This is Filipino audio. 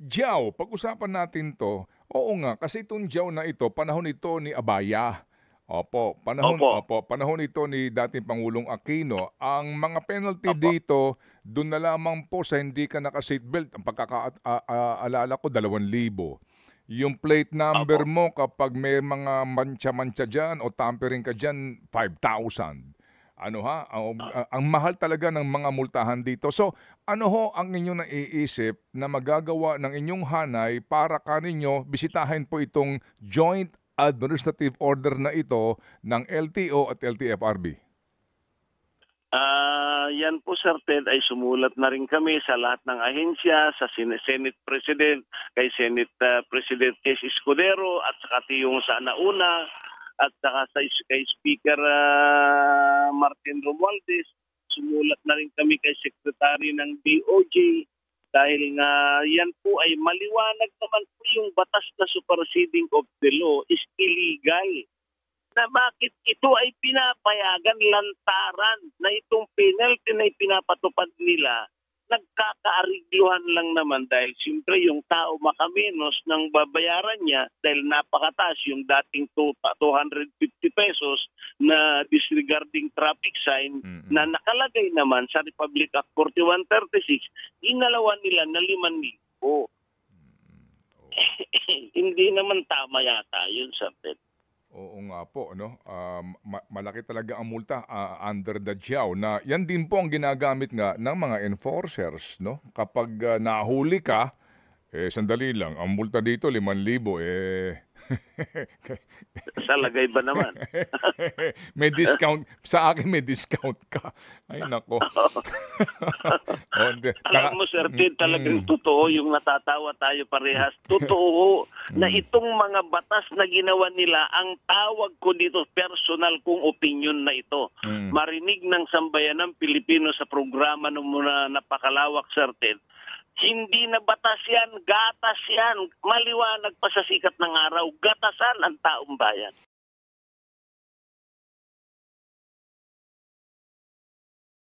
Diyaw, pag-usapan natin 'to. Oo nga, kasi itong Diyaw na ito, panahon ito ni Abaya. Opo, Panahon ito ni dating Pangulong Aquino. Ang mga penalty opo, dito, dun na lamang po sa hindi ka naka-seatbelt, ang alala ko 2,000. Yung plate number opo. mo kapag may mga mantsa-mantsa diyan o tampering ka diyan, 5,000. Ano ha, ang mahal talaga ng mga multahan dito. So, ano ho ang inyong naiisip na magagawa ng inyong hanay para kaninyo bisitahin po itong Joint Administrative Order na ito ng LTO at LTFRB? Yan po Sir Ted ay sumulat na rin kami sa lahat ng ahensya, sa Senate President, kay Senate President Kes Escudero at saka yung sa nauna at saka kay Speaker Martin Romualdez. Sumulat na rin kami kay Secretary ng DOJ dahil nga yan po ay maliwanag naman po yung batas na superseding of the law is illegal, na bakit ito ay pinapayagan lantaran na itong penalty na ipinapatupad nila, nagkakaarigluhan lang naman dahil siyempre yung tao makamenos ng babayaran niya dahil napakataas yung dating 250 pesos na disregarding traffic sign na nakalagay naman sa Republic Act 4136, inalawan nila na 5,000. Hindi naman tama yata yun, Sir Ted. Oo nga po, no? Malaki talaga ang multa under the Diyaw na yan din po ang ginagamit nga ng mga enforcers, no? Kapag nahuli ka, sandali lang, ang multa dito 5,000, Sa lagay ba naman? may discount, sa akin may discount ka. Ay nako. Alam mo, Sir Ted, talagang totoo yung natatawa tayo parehas. Totoo na itong mga batas na ginawa nila, ang tawag ko dito, personal kong opinion na ito. Marinig ng sambayanang Pilipino sa programa ng muna napakalawak, Sir Ted. Hindi na batas yan, gatas yan. Maliwanag pa sa sikat ng araw, gatasan ang taong bayan.